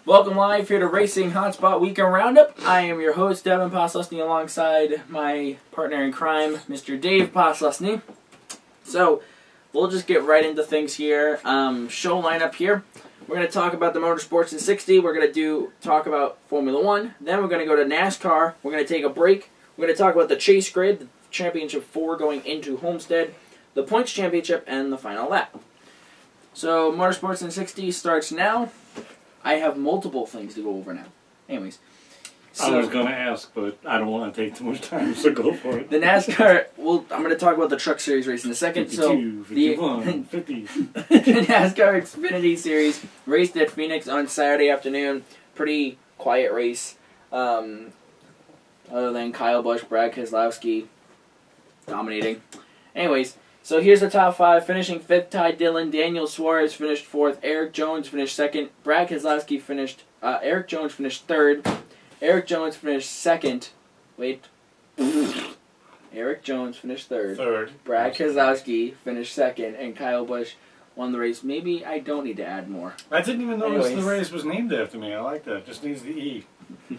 Welcome live here to Racing Hotspot Weekend Roundup. I am your host, Devin Poslusny, alongside my partner in crime, Mr. Dave Poslusny. So, we'll just get right into things here. Show lineup here. We're going to talk about the motorsports in 60. We're going to talk about Formula 1. Then we're going to go to NASCAR. We're going to take a break. We're going to talk about the Chase Grid, the Championship 4 going into Homestead, the Points Championship, and the final lap. So, motorsports in 60 starts now. I have multiple things to go over now. Anyways. So, I was going to ask, but I don't want to take too much time, so go for it. The NASCAR, I'm going to talk about the Truck Series race in a second. 52, 51, 50. The NASCAR Xfinity Series raced at Phoenix on Saturday afternoon. Pretty quiet race. Other than Kyle Busch, Brad Keselowski dominating. Anyways. So here's the top 5. Finishing 5th, Ty Dillon. Daniel Suarez finished 4th. Eric Jones finished 2nd. Brad Keselowski finished... Eric Jones finished 3rd. Eric Jones finished 2nd. Wait. Eric Jones finished 3rd. Brad Keselowski finished 2nd. And Kyle Busch won the race. Maybe I don't need to add more. I didn't even notice the race was named after me. I like that. Just needs the E. The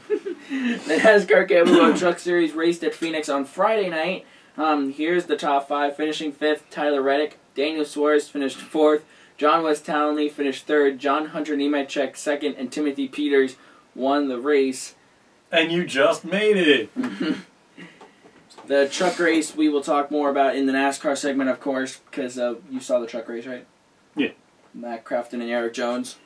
NASCAR Capital Truck Series raced at Phoenix on Friday night. Here's the top 5. Finishing 5th, Tyler Reddick. Daniel Suarez finished 4th. John West Townley finished 3rd. John Hunter Nemechek 2nd. And Timothy Peters won the race. And you just made it! The truck race we will talk more about in the NASCAR segment, of course, because you saw the truck race, right? Yeah. Matt Crafton and Eric Jones.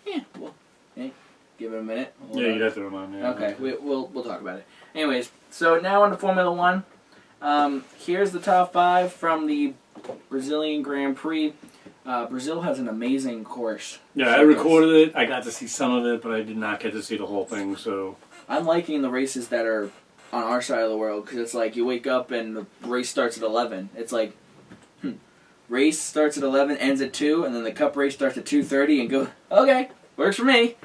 Yeah, well, hey, give it a minute. Yeah, you'd have to remind me. Okay, we'll talk about it. Anyways, so now on to Formula 1. Here's the top 5 from the Brazilian Grand Prix. Brazil has an amazing course. Yeah, I recorded it. I got to see some of it, but I did not get to see the whole thing, so... I'm liking the races that are on our side of the world, because it's like you wake up and the race starts at 11. It's like, race starts at 11, ends at 2, and then the Cup race starts at 2:30 and go, okay, works for me.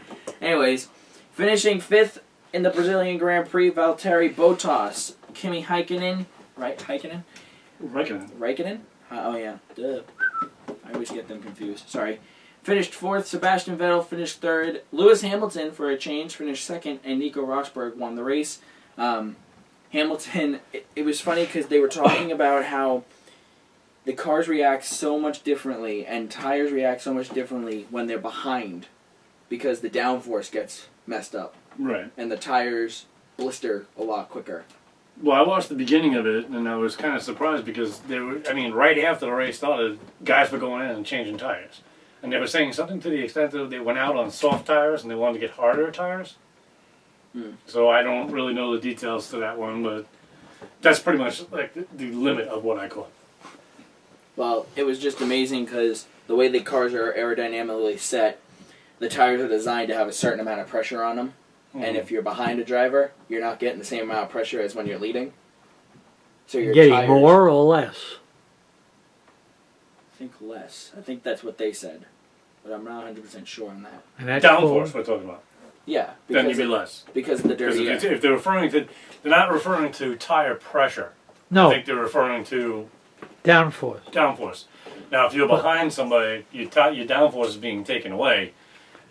Anyways, finishing 5th in the Brazilian Grand Prix, Valtteri Bottas. Kimi Häkkinen, right? Raikkonen? Oh, yeah. Duh. I always get them confused. Sorry. Finished 4th. Sebastian Vettel finished 3rd. Lewis Hamilton, for a change, finished 2nd. And Nico Rosberg won the race. Hamilton, it was funny because they were talking about how the cars react so much differently and tires react so much differently when they're behind because the downforce gets messed up. Right. And the tires blister a lot quicker. Well, I watched the beginning of it, and I was kind of surprised because right after the race started, guys were going in and changing tires. And they were saying something to the extent that they went out on soft tires and they wanted to get harder tires. So I don't really know the details to that one, but that's pretty much like the limit of what I caught. Well, it was just amazing because the way the cars are aerodynamically set, the tires are designed to have a certain amount of pressure on them. And if you're behind a driver, you're not getting the same amount of pressure as when you're leading. So you're getting more or less? I think less. I think that's what they said. But I'm not 100% sure on that. And that's downforce we're talking about. Yeah. Then you'd be less. Because of the dirty air. If they're referring to... They're not referring to tire pressure. No. I think they're referring to... Downforce. Downforce. Now, if you're behind somebody, your downforce is being taken away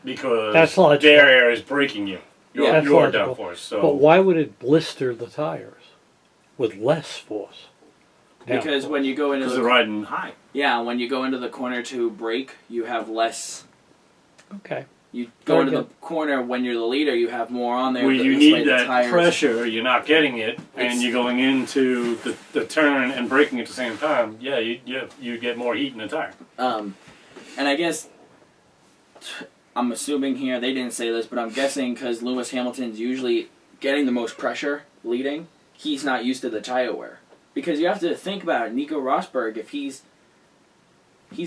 because their air is breaking you. Your downforce. So. But why would it blister the tires with less force? Because when you go into they're riding high. Yeah, when you go into the corner to brake, you have less. Okay. You go into the corner when you're the leader, you have more on there. Well, you need that pressure. You're not getting it, and you're going into the turn and braking at the same time. Yeah, you get more heat in the tire. And I guess. I'm assuming here, they didn't say this, but I'm guessing because Lewis Hamilton's usually getting the most pressure leading, he's not used to the tire wear. Because you have to think about it, Nico Rosberg, if he's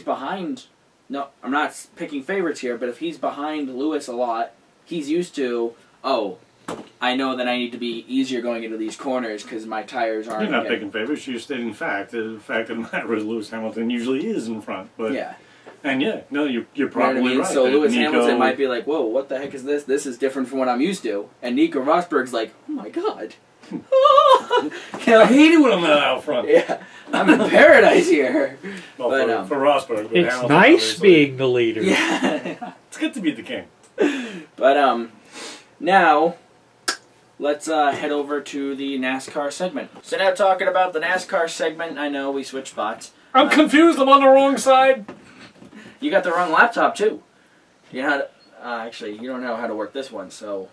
behind, no, I'm not picking favorites here, but if he's behind Lewis a lot, he's used to, I know that I need to be easier going into these corners because my tires aren't... You're not picking favorites, you're stating fact. The fact of the matter is Lewis Hamilton usually is in front. But yeah. And you're probably right. So Lewis Hamilton might be like, whoa, what the heck is this? This is different from what I'm used to. And Nico Rosberg's like, oh my god. I hate it when I'm not out front. Yeah, I'm in paradise here. Well, but, for Rosberg. It's Hamilton, nice being the leader. Yeah. It's good to be the king. But now let's head over to the NASCAR segment. So now talking about the NASCAR segment, I know we switched spots. I'm confused. I'm on the wrong side. You got the wrong laptop too. You know how to, actually, you don't know how to work this one, so.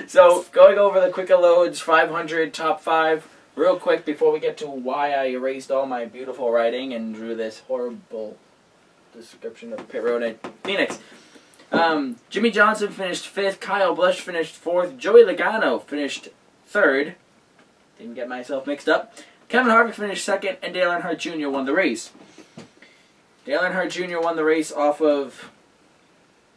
So going over the Quicker Loads 500 top 5 real quick before we get to why I erased all my beautiful writing and drew this horrible description of pit road at Phoenix. Jimmy Johnson finished 5th, Kyle Busch finished 4th, Joey Logano finished 3rd. Didn't get myself mixed up. Kevin Harvick finished 2nd, and Dale Earnhardt Jr. won the race. Dale Earnhardt Jr. won the race off of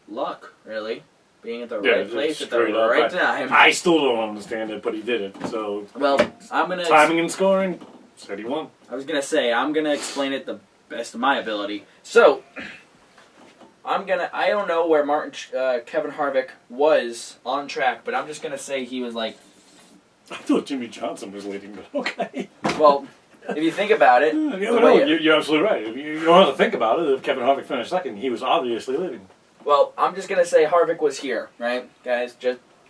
luck, really. Being at the right place at the right time. I still don't understand it, but he did it. So, well, I'm gonna timing and scoring, said he won. I was gonna say I'm gonna explain it the best of my ability. So, I don't know where Kevin Harvick was on track, but I'm just gonna say he was like. I thought Jimmy Johnson was leading, but okay. Well, if you think about it, you're absolutely right. You don't have to think about it. If Kevin Harvick finished 2nd, he was obviously leading. Well, I'm just going to say Harvick was here, right, guys?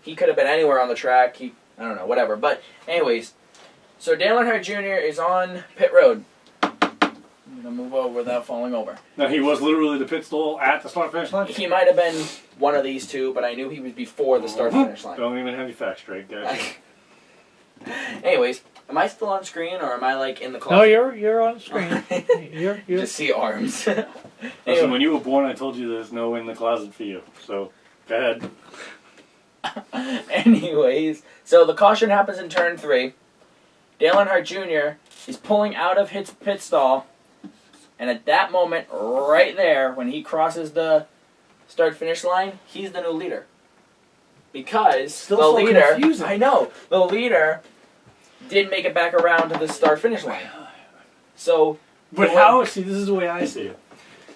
He could have been anywhere on the track. I don't know, whatever. But anyways, so Dale Earnhardt Jr. is on pit road. I'm going to move over without falling over. Now, he was literally the pit stall at the start-finish line? He might have been one of these two, but I knew he was before the start-finish line. Don't even have your facts straight, guys. Anyways, am I still on screen, or am I, like, in the closet? No, you're on screen. you're Just see arms. Listen, when you were born, I told you there's no in the closet for you. So, go ahead. Anyways, so the caution happens in turn 3. Dale Earnhardt Jr. is pulling out of his pit stall, and at that moment, right there, when he crosses the start-finish line, he's the new leader. Because Still the leader, confusing. I know, the leader did make it back around to the start-finish line. So, but how? See, this is the way I see it.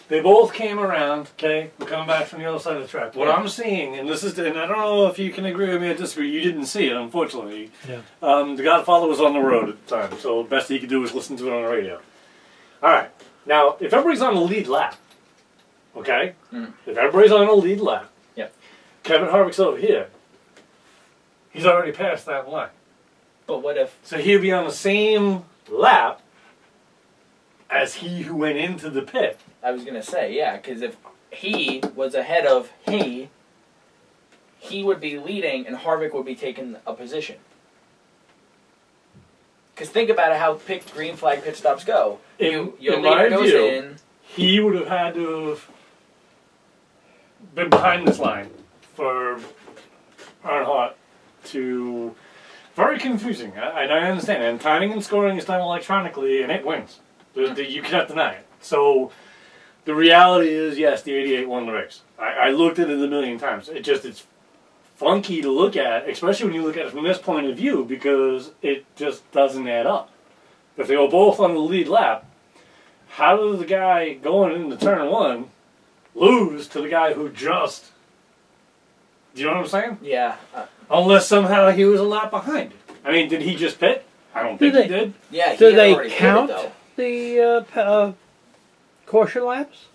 They both came around. Okay, we're coming back from the other side of the track. What I'm seeing, and this is, and I don't know if you can agree with me or disagree. You didn't see it, unfortunately. Yeah. The Godfather was on the road at the time, so the best he could do was listen to it on the radio. All right. Now, if everybody's on the lead lap, okay, if everybody's on the lead lap, Kevin Harvick's over here. He's already passed that line. but what if... So he'll be on the same lap as he who went into the pit. I was going to say, yeah, because if he was ahead of he would be leading and Harvick would be taking a position. Because think about how green flag pit stops go. Your leader goes in. He would have had to have been behind this line for Earnhardt to... Very confusing. I understand. And timing and scoring is done electronically, and it wins. You cannot deny it. So the reality is, yes, the 88 won the race. I looked at it a million times. It's funky to look at, especially when you look at it from this point of view, because it just doesn't add up. If they were both on the lead lap, how does the guy going into turn 1 lose to the guy who just... Do you know what I'm saying? Yeah. Unless somehow he was a lap behind. I mean, did he just pit? I don't think he did. Yeah, do they count the caution laps?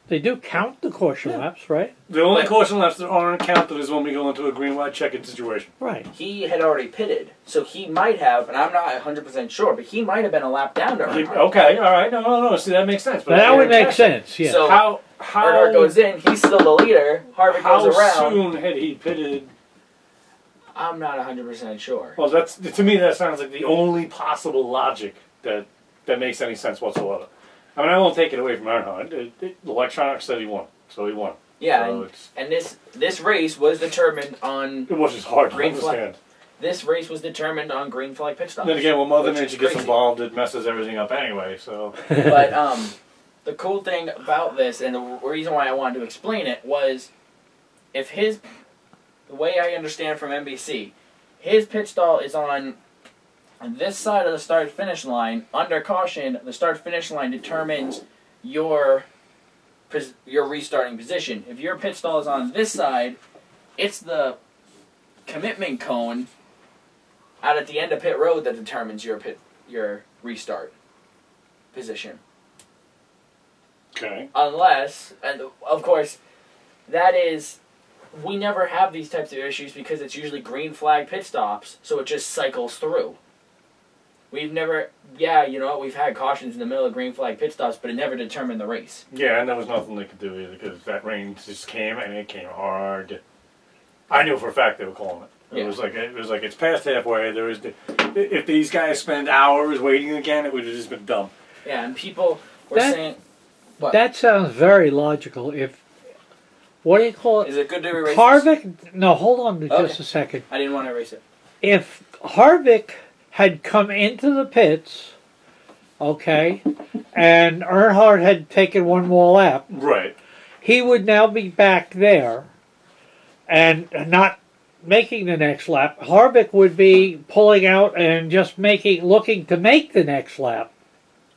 They do count the caution laps, right? The only caution laps that aren't counted is when we go into a green white check-in situation. Right. He had already pitted, so he might have, and I'm not 100% sure, but he might have been a lap down to Earnhardt. Okay, all right, no. See, that makes sense. But that would make sense. Yeah. So how Earnhardt goes in, he's still the leader. Harvick goes around. How soon had he pitted? I'm not 100% sure. Well, to me that sounds like the only possible logic that makes any sense whatsoever. I mean, I won't take it away from Earnhardt. The electronics said he won, so he won. Yeah, so and this race was determined on... It was just hard to green understand. This race was determined on green flag pit stops. Then again, when Mother Nature gets involved, it messes everything up anyway, so... But the cool thing about this, and the reason why I wanted to explain it, was if the way I understand from NBC, his pit stall is on this side of the start-finish line. Under caution, the start-finish line determines your restarting position. If your pit stall is on this side, it's the commitment cone out at the end of pit road that determines your restart position. Okay. Unless, and of course, that is, we never have these types of issues because it's usually green flag pit stops, so it just cycles through. We've never, we've had cautions in the middle of green flag pit stops, but it never determined the race. Yeah, and there was nothing they could do either because that rain just came and it came hard. I knew for a fact they were calling it. It was like it's past halfway. If these guys spend hours waiting again, it would have just been dumb. Yeah, and people were saying. What? That sounds very logical. If what do you call it? Is it good to erase Harvick? No, hold on just a second. I didn't want to erase it. If Harvick had come into the pits, okay, and Earnhardt had taken one more lap, right, he would now be back there and not making the next lap. Harvick would be pulling out and just looking to make the next lap.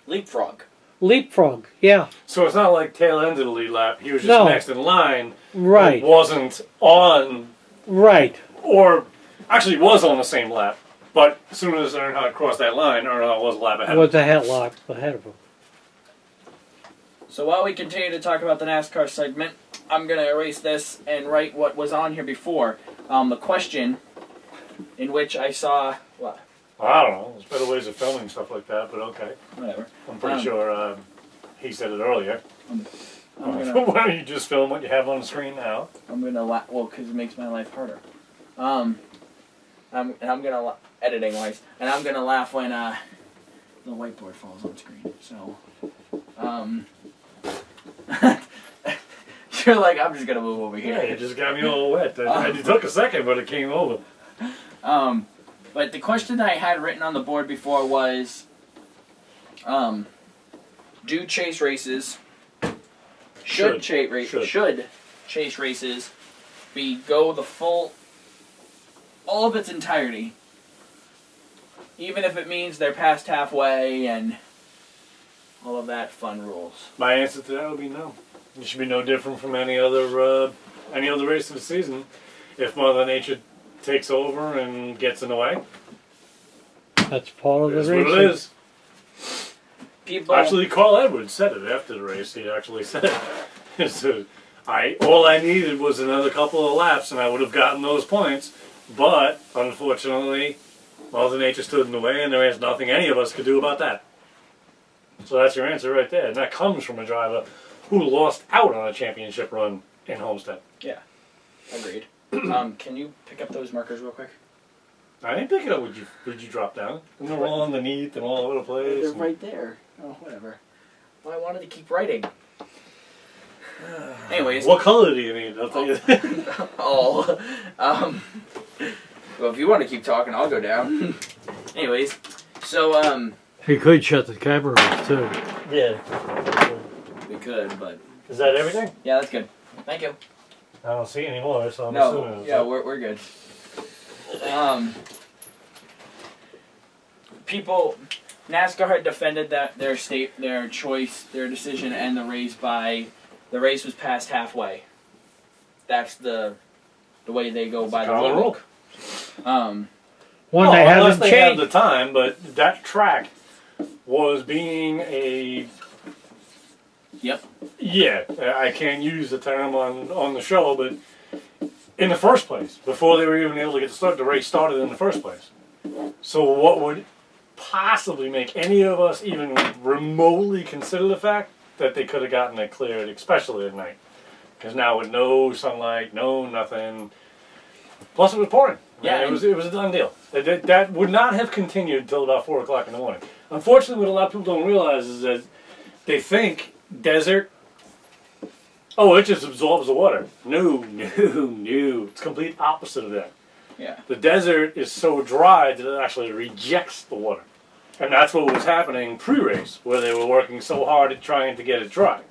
Leapfrog, yeah. So it's not like tail end of the lead lap. He was just next in line. Right. It wasn't on. Right. Or actually was on the same lap. But as soon as Earnhardt crossed that line, Earnhardt was a lap ahead. Was ahead of him. So while we continue to talk about the NASCAR segment, I'm going to erase this and write what was on here before. The question in which I saw... What? I don't know. There's better ways of filming stuff like that, but okay. Whatever. I'm pretty sure he said it earlier. Why don't you just film what you have on the screen now? I'm going to laugh... Well, because it makes my life harder. I'm going to... Editing-wise. And I'm going to laugh when the whiteboard falls on screen. So... You're like, I'm just going to move over here. Yeah, you just got me all wet. It took a second, but it came over. But the question that I had written on the board before was, do chase races, should chase races go the full, all of its entirety, even if it means they're past halfway and all of that fun rules? My answer to that would be no. It should be no different from any other race of the season. If Mother Nature takes over and gets in the way, that's part of the race. That's what it is. People actually, Carl Edwards said it after the race. He actually said it. So all I needed was another couple of laps, and I would have gotten those points. But unfortunately, Mother Nature stood in the way, and there is nothing any of us could do about that. So that's your answer right there, and that comes from a driver who lost out on a championship run in Homestead. Yeah, agreed. Can you pick up those markers real quick? I didn't pick it up. Would you drop down? And they're all underneath and all over the place. They're right there. Oh, whatever. Well, I wanted to keep writing. Anyways. What color do you need? I'll tell you. All. Well, if you want to keep talking, I'll go down. Anyways, so he could shut the camera off too. Yeah. We could, but. Is that everything? Yeah, that's good. Thank you. I don't see any more, so I'm assuming. Yeah, we're good. People, NASCAR had defended that their choice, their decision to end the race by the race was past halfway. That's the way they go by the rule. One they haven't unless they changed. have the time, but that track was being a. Yep. Yeah, I can't use the term on the show, but in the first place, before they were even able to get to start, the race started in the first place. So what would possibly make any of us even remotely consider the fact that they could have gotten it cleared, especially at night? Because now with no sunlight, no nothing. Plus it was pouring. Yeah, it was a done deal. That would not have continued until about 4 o'clock in the morning. Unfortunately, what a lot of people don't realize is that they think desert, it just absorbs the water. No. It's complete opposite of that. Yeah. The desert is so dry that it actually rejects the water. And that's what was happening pre-race, where they were working so hard at trying to get it dry.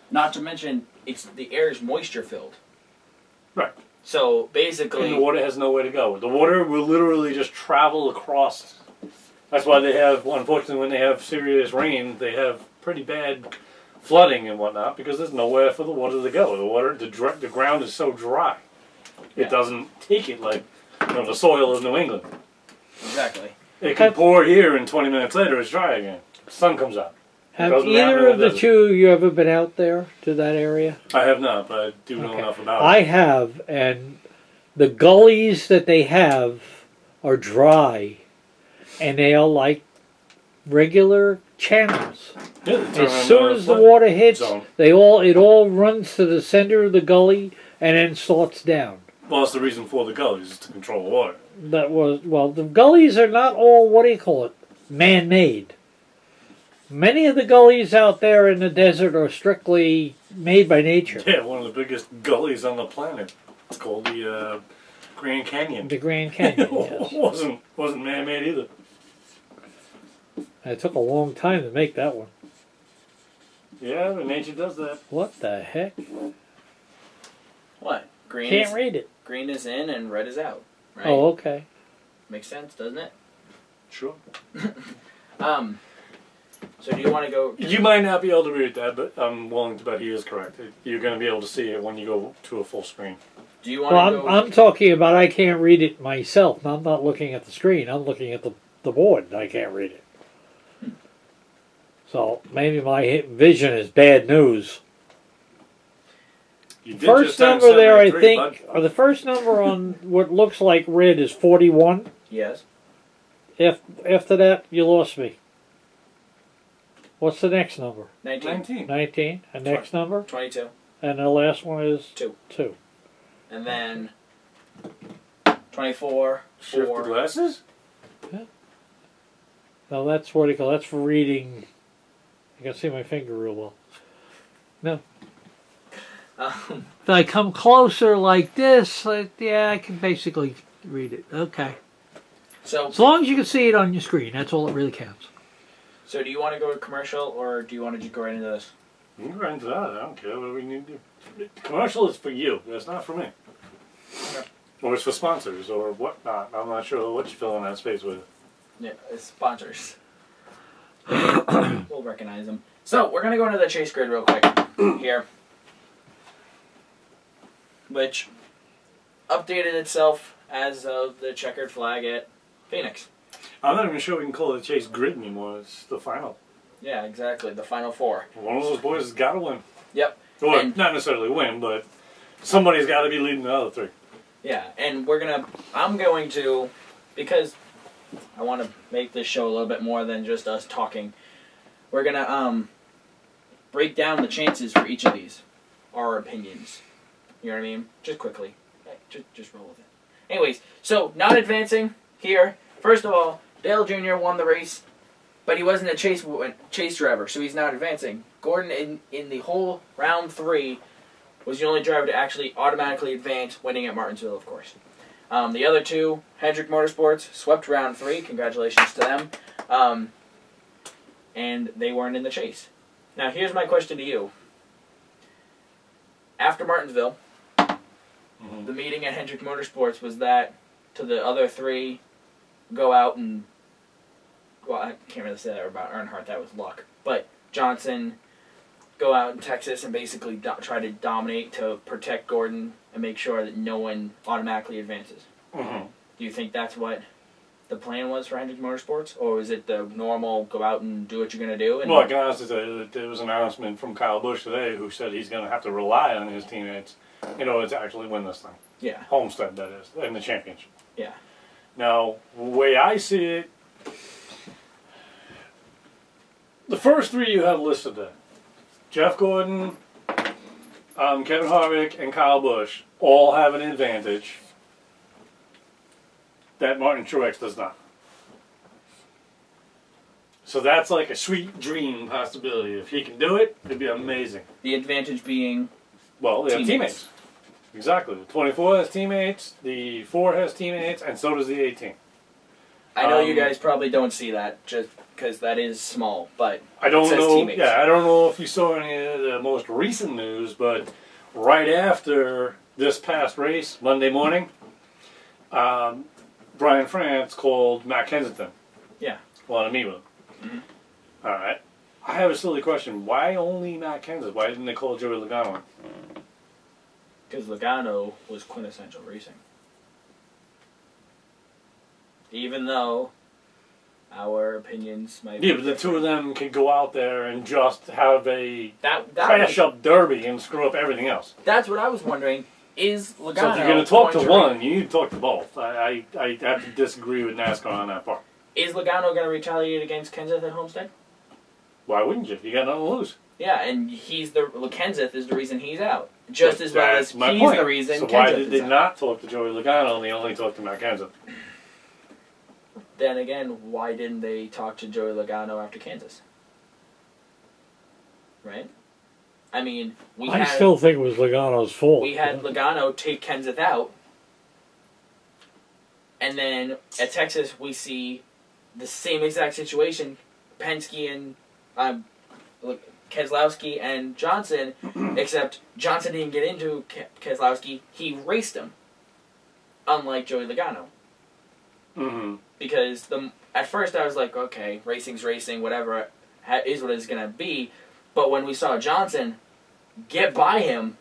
Not to mention, the air is moisture filled. Right. So basically... And the water has nowhere to go. The water will literally just travel across. That's why they have, unfortunately, when they have serious rain, they have pretty bad flooding and whatnot, because there's nowhere for the water to go. The ground is so dry. It doesn't take it like the soil of New England. Exactly. It can pour here and 20 minutes later it's dry again. The sun comes out. Have Goes around either in of the the two you ever been out there to that area? I have not, but I do know Okay. enough about I it. have, and the gullies that they have are dry, and they are like regular channels. Yeah, they turn As into soon a as the flood water hits, zone. it all runs to the center of the gully and then starts down. Well, that's the reason for the gullies, is to control the water. The gullies are not all, what do you call it, man-made. Many of the gullies out there in the desert are strictly made by nature. Yeah, one of the biggest gullies on the planet. It's called the Grand Canyon. The Grand Canyon, yes. wasn't man-made either. It took a long time to make that one. Yeah, but nature does that. What the heck? What? Green Can't is, read it. green is in and red is out. Right? Oh, okay. Makes sense, doesn't it? Sure. So do you want to go? You might not be able to read that, but I'm willing to bet he is correct. You're going to be able to see it when you go to a full screen. Do you want to Well, go? I'm talking about I can't read it myself. I'm not looking at the screen. I'm looking at the board. I can't read it. So maybe my vision is bad news. You did First just turn number there, I 73, bud. think, the first number on what looks like red is 41. Yes. If after that, you lost me. What's the next number? 19. 19. 19. And next number? 22. And the last one is 2. 2. And then 24. Shift the 4. glasses? No, that's what you call. That's for reading. I can see my finger real well. No. If I come closer like this, yeah, I can basically read it. Okay. So As long as you can see it on your screen, that's all that really counts. So do you want to go to commercial or do you want to just go right into this? You can go into that. I don't care. What do we need to do? The commercial is for you. It's not for me. Okay. Or it's for sponsors or whatnot. I'm not sure what you fill in that space with. Yeah, it's sponsors. We'll recognize them. So we're gonna go into the chase grid real quick here, which updated itself as of the checkered flag at Phoenix. I'm not even sure we can call it a chase grid anymore. It's the final. Yeah, exactly. The final 4. One of those boys has got to win. Yep. Or And- not necessarily win, but somebody's got to be leading the other 3. Yeah, and I'm going to, because I want to make this show a little bit more than just us talking, we're going to break down the chances for each of these, our opinions. You know what I mean? Just quickly. Just roll with it. Anyways, so not advancing here. First of all, Dale Jr. won the race, but he wasn't a chase driver, so he's not advancing. Gordon, in the whole round 3, was the only driver to actually automatically advance, winning at Martinsville, of course. The other 2, Hendrick Motorsports, swept round 3. Congratulations to them. And they weren't in the chase. Now, here's my question to you. After Martinsville, the meeting at Hendrick Motorsports was that to the other 3 go out and, well, I can't really say that about Earnhardt, that was luck. But Johnson go out in Texas and basically try to dominate to protect Gordon and make sure that no one automatically advances. Mm-hmm. Do you think that's what the plan was for Hendrick Motorsports? Or is it the normal go out and do what you're going to do? And Well, I can honestly say that there was an announcement from Kyle Busch today who said he's going to have to rely on his teammates in order to actually win this thing. Yeah. Homestead, that is, in the championship. Yeah. Now, the way I see it, the first 3 you have listed there, Jeff Gordon, Kevin Harvick, and Kyle Busch all have an advantage that Martin Truex does not. So that's like a sweet dream possibility. If he can do it, it'd be amazing. The advantage being... Well, they have teammates. Exactly. The 24 has teammates, the 4 has teammates, and so does the 18. I know you guys probably don't see that, just because that is small, but I don't it says know. teammates. Yeah, I don't know if you saw any of the most recent news, but right after this past race, Monday morning, Brian France called Matt Kensington. Yeah. Wanted to meet with him. Mm-hmm. All right. I have a silly question. Why only Matt Kensington? Why didn't they call Joey Logano? Because Logano was quintessential racing. Even though our opinions might. Yeah, but the two of them can go out there and just have a that crash up derby and screw up everything else. That's what I was wondering. Is Logano So if you're going to talk to one, you need to talk to both. I have to disagree with NASCAR on that part. Is Logano going to retaliate against Kenseth at Homestead? Why wouldn't you? You got nothing to lose. Yeah, and Kenseth is the reason he's out. Just as well as he's point. The reason So Kenseth why did they is out. not talk to Joey Logano and they only talked to Matt Kenseth? Then again, why didn't they talk to Joey Logano after Kansas? Right? I mean, I still think it was Logano's fault. We had Logano take Kenseth out, and then at Texas we see the same exact situation. Penske and Keselowski and Johnson, except Johnson didn't get into Keselowski. He raced him, unlike Joey Logano. Mm-hmm. Because at first I was like, okay, racing's racing, whatever, is what it's going to be. But when we saw Johnson get by him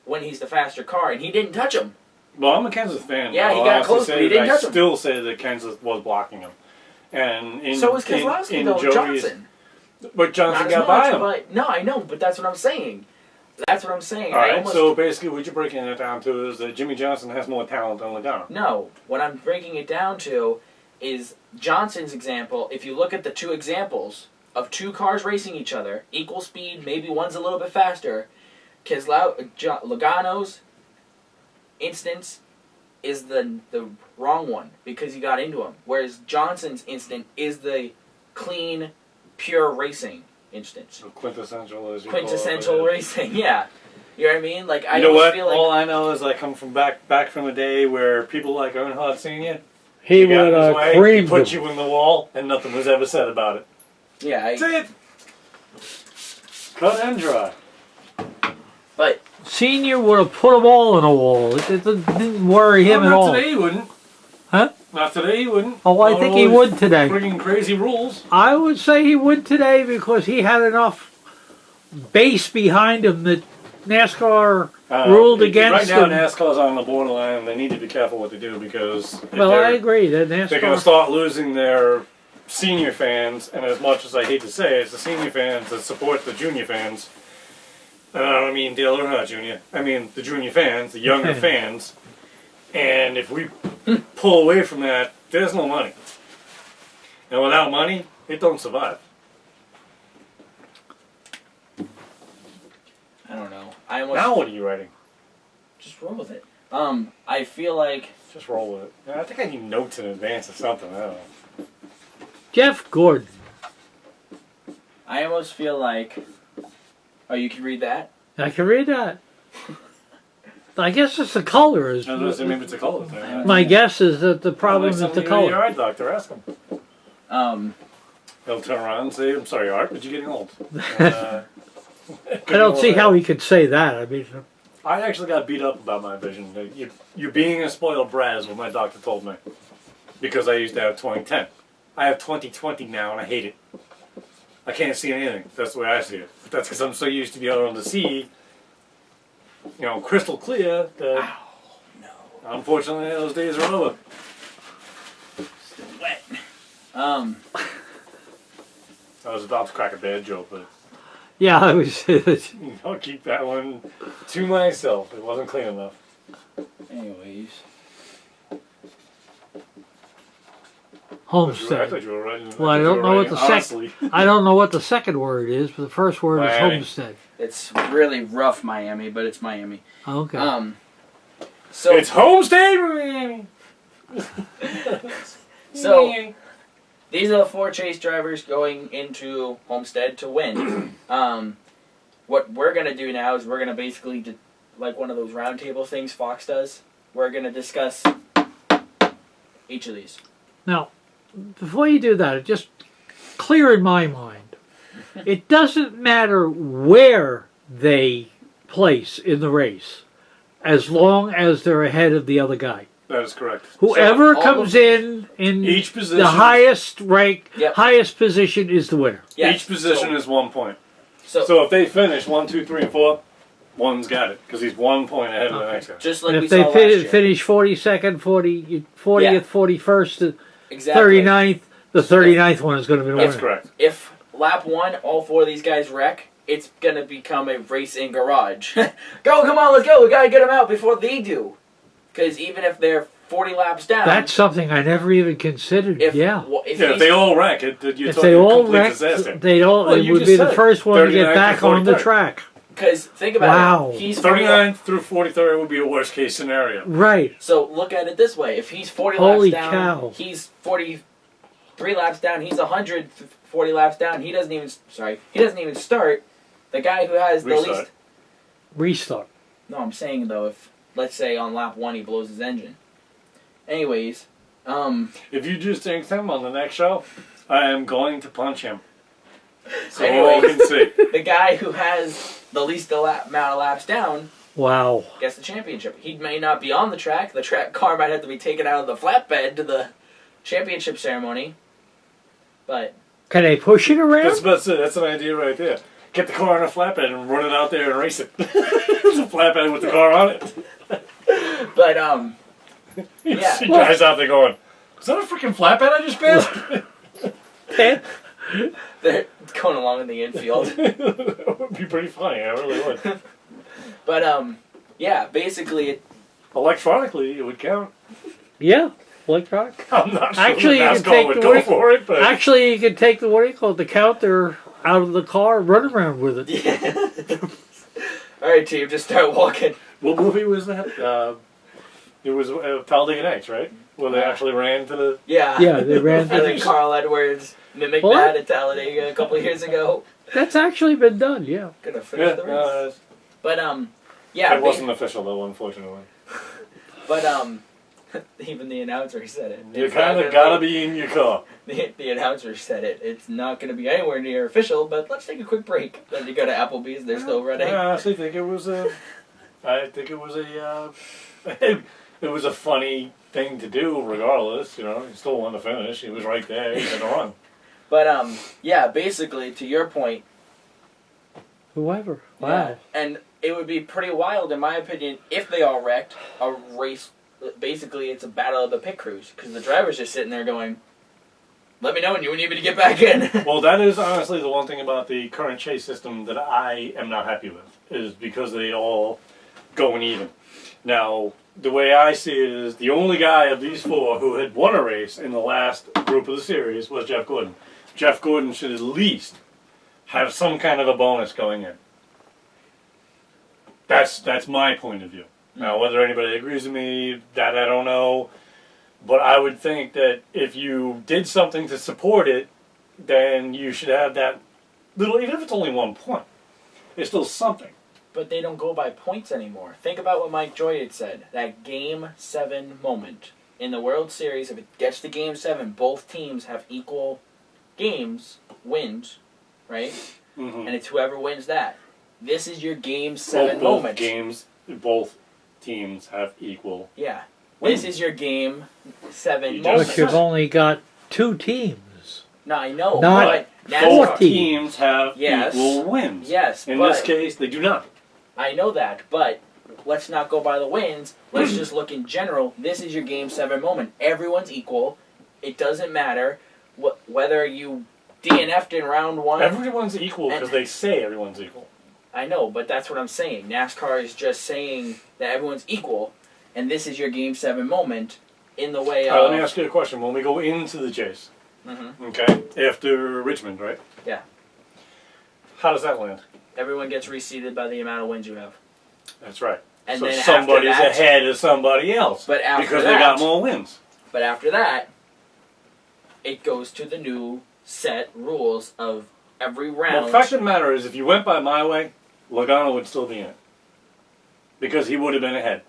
when he's the faster car, and he didn't touch him. Well, I'm a Kansas fan. Yeah, he got close, but he didn't touch him. I still say that Kansas was blocking him. And so was Keselowski, though, Johnson. But Johnson got by him. But, no, I know, but that's what I'm saying. That's what I'm saying. All right, so basically what you're breaking it down to is that Jimmy Johnson has more talent than Logano. No, what I'm breaking it down to is Johnson's example. If you look at the two examples of two cars racing each other, equal speed, maybe one's a little bit faster, Logano's instance is the wrong one because he got into him, whereas Johnson's instant is the clean, pure racing instance. So quintessential, as you quintessential call it. Racing, yeah. You know what I mean? Like I you know what? feel like all I know is I come from back from the day where people like Earnhardt Sr. He would cream put you in the wall, and nothing was ever said about it. Yeah, That's it. Cut and dry. But Senior would have put them all in a wall. It didn't worry him at all. Not today, he wouldn't. Huh? Not today, he wouldn't. Oh, I think he would today. Bringing crazy rules. I would say he would today because he had enough base behind him that NASCAR ruled against him. Right him. now, NASCAR's on the borderline. They need to be careful what they do because well, I agree that NASCAR they're going to start losing their senior fans, and as much as I hate to say it, it's the senior fans that support the junior fans. I don't mean Dale Earnhardt Jr. I mean the junior fans, the younger fans. And if we pull away from that, there's no money. And without money, it don't survive. I don't know. Now what are you writing? Just roll with it. I feel like Just roll with it. I think I need notes in advance or something. I don't know. Jeff Gordon. I almost feel like. Oh, you can read that? I can read that. I guess it's the color. Maybe it's a color thing. My guess is that the problem is the color. Your eye doctor, ask him. Um, He'll turn around and say, "I'm sorry, Art, but you're getting old." I don't see how he could say that. I mean, I actually got beat up about my vision. You're being a spoiled brat is what my doctor told me. Because I used to have 20/10. I have 20/20 now, and I hate it. I can't see anything. That's the way I see it. But that's because I'm so used to being able to see, crystal clear that, unfortunately, those days are over. Still wet. I was about to crack a bad joke, but yeah, I was. I'll keep that one to myself. It wasn't clean enough. Anyways. Homestead. I thought you were writing. Well, I don't know what the second. I don't know what the second word is, but the first word is homestead. It's really rough, Miami, but it's Miami. Okay. So it's Homestead, Miami. So these are the 4 chase drivers going into Homestead to win. What we're gonna do now is we're gonna basically like one of those roundtable things Fox does. We're gonna discuss each of these. Now, before you do that, it just clear in my mind. It doesn't matter where they place in the race, as long as they're ahead of the other guy. That is correct. Whoever comes in each position, the highest rank, highest position is the winner. Yes. Each position is 1 point. So if they finish 1, 2, 3, and 4, one's got it because he's 1 point ahead of the next guy. Just like and we if they saw last year. finish 42nd, 40th, 41st, Exactly. 39th, The 39th one is going to be the That's winner. correct. If lap 1, all 4 of these guys wreck, it's going to become a race in garage. Come on, let's go. We got to get them out before they do. Because even if they're 40 laps down... That's something I never even considered. If they all wreck, you're if talking they all complete wrecked, disaster. it would be the first one to get back on the track. Because think about it. He's 39 through 43rd would be a worst case scenario. Right. So look at it this way. If he's 40 Holy laps down, cow. he's 43 laps down, he's 140 laps down, he doesn't even start. The guy who has the least... Restart. No, I'm saying though, if, let's say on lap 1 he blows his engine. Anyways, if you just jinx him on the next show, I am going to punch him. So anyways, all can see. the guy who has the least amount of laps down Wow. gets the championship. He may not be on the track. The track car might have to be taken out of the flatbed to the championship ceremony. But Can they push it around? That's an idea right there. Get the car on a flatbed and run it out there and race it. It's a flatbed with the car on it. But You yeah. see guys out there going, is that a freaking flatbed I just passed? They're going along in the infield. That would be pretty funny. I really would. But yeah, basically Electronically, it would count. Yeah. Electronic. I'm not sure Actually, the you can NASCAR take would the go for it, but Actually, you can take the counter out of the car, run around with it. yeah. Alright team, just start walking. what movie was that? It was Talladega Nights, right? Where they actually ran to the... Yeah. Yeah, they ran. I think Carl Edwards mimicked What? that at Talladega a couple of years ago. That's actually been done. Yeah. Gonna finish the race. But yeah. It wasn't official though, unfortunately. But even the announcer said it. You It's not kind of gonna gotta be in your car. The announcer said it. It's not going to be anywhere near official, but let's take a quick break. Then you go to Applebee's, they're still running. I honestly think it was a... it was a funny thing to do regardless, you know. He still won the finish. He was right there. He had a run. But yeah, basically, to your point... Whoever. Wow. Yeah, and it would be pretty wild, in my opinion, if they all wrecked a race. Basically, it's a battle of the pit crews, because the driver's just sitting there going, let me know when you need me to get back in. Well, that is honestly the one thing about the current chase system that I am not happy with, is because they all going even. Now, the way I see it is the only guy of these 4 who had won a race in the last group of the series was Jeff Gordon. Jeff Gordon should at least have some kind of a bonus going in. That's my point of view. Now, whether anybody agrees with me, that I don't know. But I would think that if you did something to support it, then you should have that little, even if it's only 1 point, it's still something. But they don't go by points anymore. Think about what Mike Joy had said. That Game 7 moment. In the World Series, if it gets to Game 7, both teams have equal games, wins, right? Mm-hmm. And it's whoever wins that. This is your Game 7 moment. Both teams have equal. Yeah. wins. This is your Game 7 You moment. But you've only got 2 teams. No, I know. Not but NASCAR, 14. Teams have Yes. equal wins. Yes, In but this case, they do not. I know that, but let's not go by the wins. Let's just look in general. This is your Game 7 moment. Everyone's equal. It doesn't matter whether you DNF'd in round 1. Everyone's equal because they say everyone's equal. I know, but that's what I'm saying. NASCAR is just saying that everyone's equal, and this is your Game 7 moment in the way of... All right, let me ask you a question. When we go into the chase, okay, after Richmond, right? Yeah. How does that land? Everyone gets reseated by the amount of wins you have. That's right. And so then somebody's after that, ahead of somebody else. But after because that, they got more wins. But after that, it goes to the new set rules of every round. Well, the fact of the matter is, if you went by my way, Logano would still be in it. Because he would have been ahead.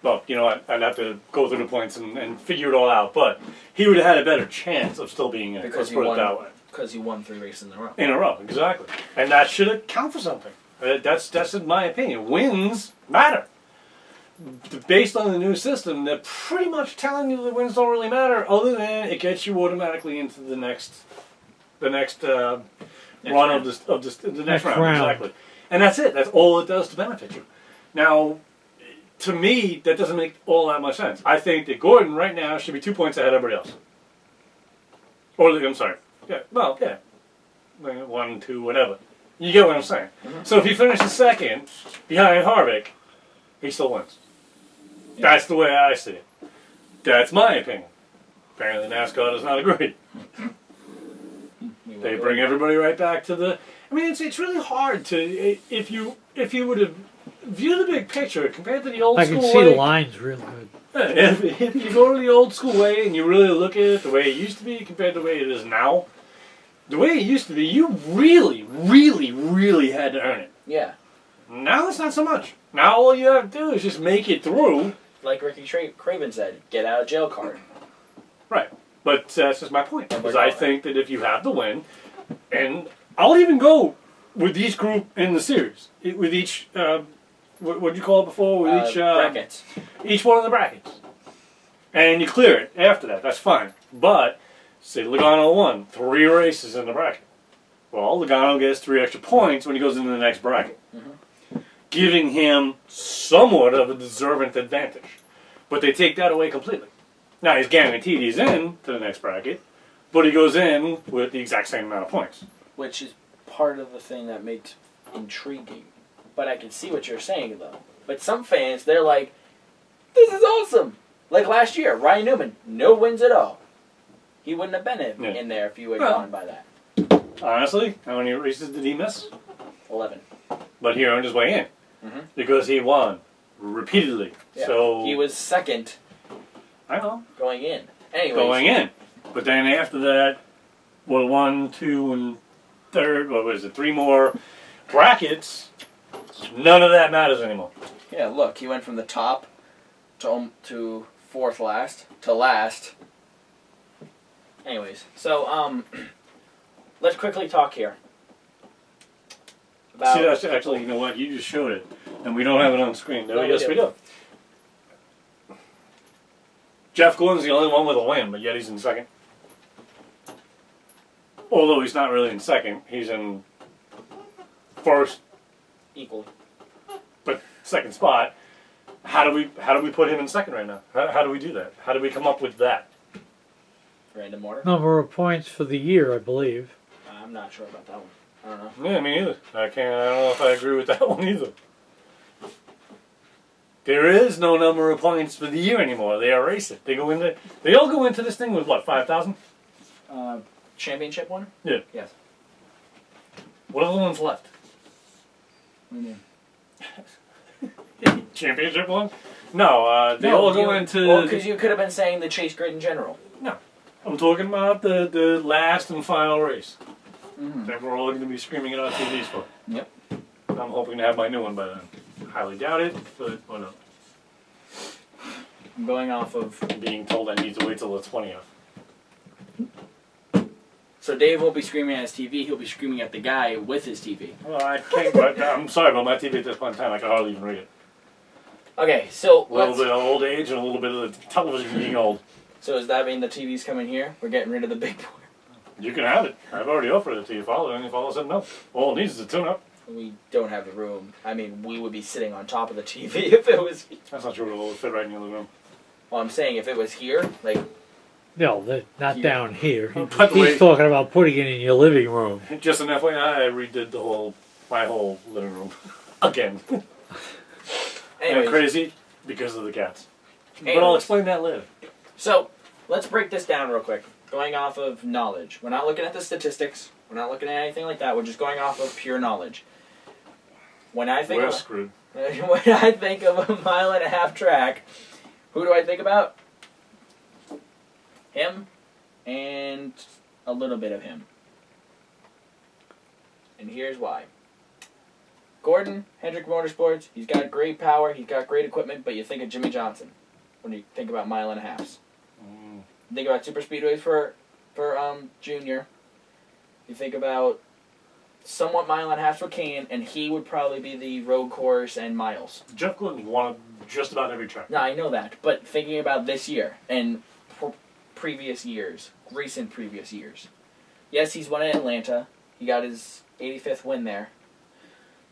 Well, you know what? I'd have to go through the points and figure it all out. But he would have had a better chance of still being in it. Let's put it that way. Because you won 3 races in a row. In a row, exactly. And that should count for something. That's in my opinion. Wins matter. Based on the new system, they're pretty much telling you the wins don't really matter, other than it gets you automatically into the next run round. of the next round. Exactly. And that's it. That's all it does to benefit you. Now, to me, that doesn't make all that much sense. I think that Gordon right now should be 2 points ahead of everybody else. Or, I'm sorry. Yeah, well, yeah. 1, 2, whatever. You get what I'm saying. Mhm. So if he finishes second behind Harvick, he still wins. Yeah. That's the way I see it. That's my opinion. Apparently NASCAR does not agree. They bring everybody right back to the... I mean, it's really hard to... If you were to view the big picture compared to the old I school can see way... the lines real good. If you go to the old school way and you really look at it the way it used to be compared to the way it is now, the way it used to be, you really, really, really had to earn it. Yeah. Now it's not so much. Now all you have to do is just make it through. Like Ricky Craven said, get out of jail card. Right. But that's just my point. Because I think that if you have the win, and I'll even go with each group in the series, with each, what did you call it before? With each brackets. Each one of the brackets. And you clear it after that, that's fine. But, say Logano won 3 races in the bracket. Well, Logano gets 3 extra points when he goes into the next bracket. Giving him somewhat of a deserving advantage. But they take that away completely. Now, he's guaranteed he's in to the next bracket, but he goes in with the exact same amount of points. Which is part of the thing that makes intriguing. But I can see what you're saying, though. But some fans, they're like, this is awesome. Like last year, Ryan Newman, no wins at all. He wouldn't have been in there if you had gone by that. Honestly, how many races did he miss? 11. But he earned his way in. Because he won repeatedly. Yeah. So he was second. I know. Going in. Anyways. Going in. But then after that, 1, 2, and 3 more brackets, none of that matters anymore. Yeah, look, he went from the top to 4th last to last. Anyways, so let's quickly talk here. See, that's actually, you know what? You just showed it, and we don't have it on screen. No, yes, we do. Jeff Gordon's the only one with a win, but yet he's in second. Although he's not really in second, he's in first. Equal. But second spot. How do we put him in second right now? How do we do that? How do we come up with that? Random order? Number of points for the year, I believe. I'm not sure about that one. I don't know. Yeah, me neither. I don't know if I agree with that one either. There is no number of points for the year anymore. They erase it. They all go into this thing with what, 5,000? Championship one? Yeah. Yes. What are the ones left? What do you mean? Championship one? No, they all go into... Well, because you could have been saying the chase grid in general. No. I'm talking about the last and final race. That we're all going to be screaming at our TVs for. Yep. I'm hoping to have my new one by then. Highly doubt it, but why not? I'm going off of... Being told I need to wait till the 20th. So Dave will be screaming at his TV, he'll be screaming at the guy with his TV. Well, I can't, but I'm sorry, but my TV at this point in time, I can hardly even read it. Okay, so A little bit of old age and a little bit of the television being old. So does that mean the TV's coming here? We're getting rid of the big boy. You can have it. I've already offered it to you, Father, and your father said no. All it needs is a tune-up. We don't have the room. I mean, we would be sitting on top of the TV if it was... That's not true. It will fit right in the other room. Well, I'm saying if it was here, like... No, not down here. By the way- He's talking about putting it in your living room. Just an FYI, I redid my whole living room again. Anyways, And crazy because of the cats. But Anyways. I'll explain that later. So, let's break this down real quick. Going off of knowledge. We're not looking at the statistics. We're not looking at anything like that. We're just going off of pure knowledge. When I think We're screwed. when I think of a 1.5-mile track, who do I think about? Him and a little bit of him. And here's why. Gordon, Hendrick Motorsports, he's got great power, he's got great equipment, but you think of Jimmy Johnson when you think about 1.5 miles. Think about super speedways for Junior. You think about somewhat 1.5 for Kane, and he would probably be the road course and miles. Jeff Gordon won just about every track. No, I know that, but thinking about this year and previous years, recent previous years. Yes, he's won in Atlanta. He got his 85th win there.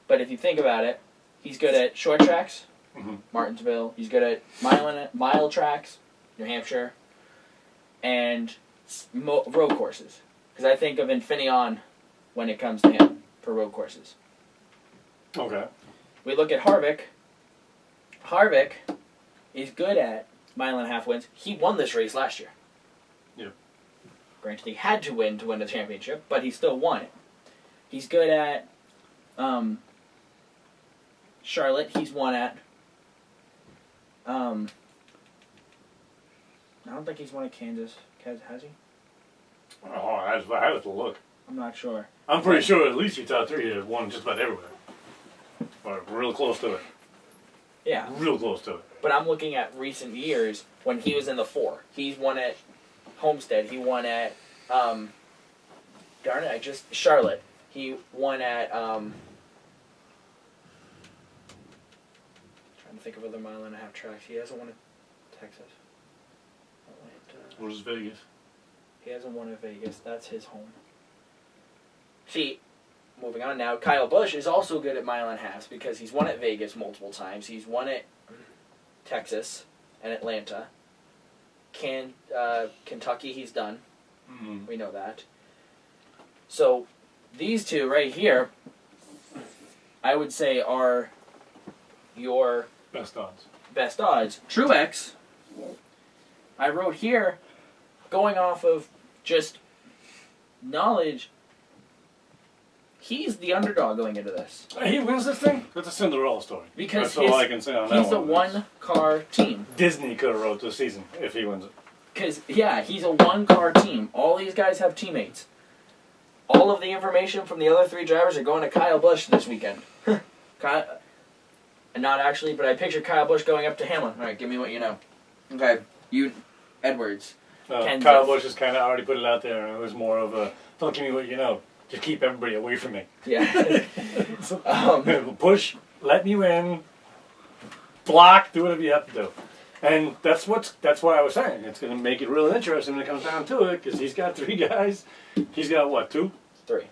But if you think about it, he's good at short tracks, Martinsville. He's good at mile tracks, New Hampshire. And road courses. Because I think of Infineon when it comes to him for road courses. Okay. We look at Harvick. Harvick is good at mile and a half wins. He won this race last year. Yep. Granted, he had to win the championship, but he still won it. He's good at Charlotte. He's won at. I don't think he's won at Kansas. Has he? Oh, I have to look. I'm not sure. I'm pretty sure at least Utah 3 have won just about everywhere. Or real close to it. Yeah. Real close to it. But I'm looking at recent years when he was in the 4. He's won at Homestead. He won at, Charlotte. He won at, trying to think of other mile and a half tracks. He hasn't won at Texas. Atlanta. Where's Vegas? He hasn't won at Vegas. That's his home. See, moving on now, Kyle Busch is also good at mile and a half because he's won at Vegas multiple times. He's won at Texas and Atlanta. Kentucky he's done. Mm-hmm. We know that. So these two right here, I would say are your Best odds. best odds. Truex, I wrote here, going off of just knowledge, he's the underdog going into this. He wins this thing? That's a Cinderella story. Because that's all I can say on that he's a one-car team. Disney could have wrote this season if he wins it. Because, yeah, he's a one-car team. All these guys have teammates. All of the information from the other 3 drivers are going to Kyle Busch this weekend. Not actually, but I picture Kyle Busch going up to Hamlin. All right, give me what you know. Okay, Edwards. Kyle Busch has kind of already put it out there, and it was more of a, don't give me what you know. Just keep everybody away from me. Yeah. Push, let me win, block, do whatever you have to do. And that's what I was saying. It's going to make it real interesting when it comes down to it, because he's got 3 guys. He's got what, 2? 3.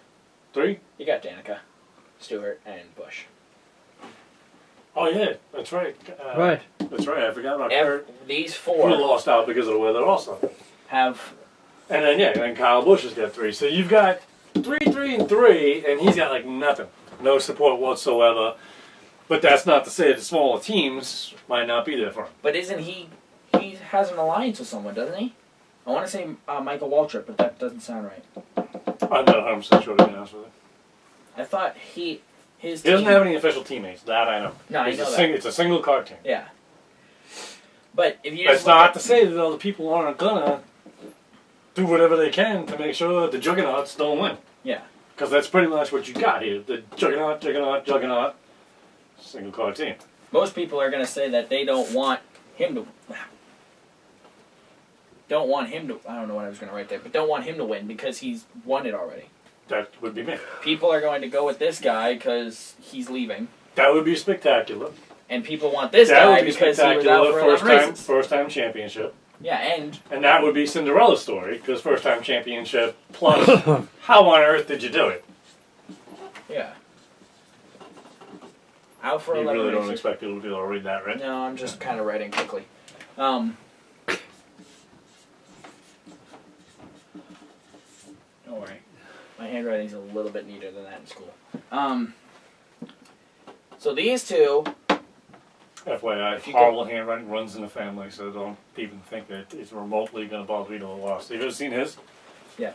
3? You got Danica, Stewart, and Busch. Oh, yeah, that's right. Right. That's right, I forgot about Kurt. These He 4 lost out because of the weather also. have... And then, and Kyle Busch has got 3. So you've got 3, 3, and 3, and he's got, like, nothing. No support whatsoever. But that's not to say the smaller teams might not be there for him. But isn't he has an alliance with someone, doesn't he? I want to say Michael Waltrip, but that doesn't sound right. I'm not 100% sure, to be honest with you. I thought his He team... doesn't have any official teammates. That I know. No, I know that. It's a single car team. Yeah. But if you That's not to say that other people aren't gonna do whatever they can to make sure that the juggernauts don't win. Yeah. Because that's pretty much what you got here. The juggernaut, single car team. Most people are going to say that they don't want him to... Don't want him to... I don't know what I was going to write there, but don't want him to win because he's won it already. That would be me. People are going to go with this guy because he's leaving. That would be spectacular. And people want this That guy would be because he was out for 11 races. First time championship. Yeah, and that would be Cinderella's story, because first time championship, plus how on earth did you do it? yeah. Out for You 11 really races. don't expect people to be able to read that, right? No, I'm just kind of writing quickly. Don't worry. My handwriting's a little bit neater than that in school. So these two... FYI, horrible handwriting runs in the family, so don't even think that it's remotely going to bother me to a loss. Have you ever seen his? Yeah.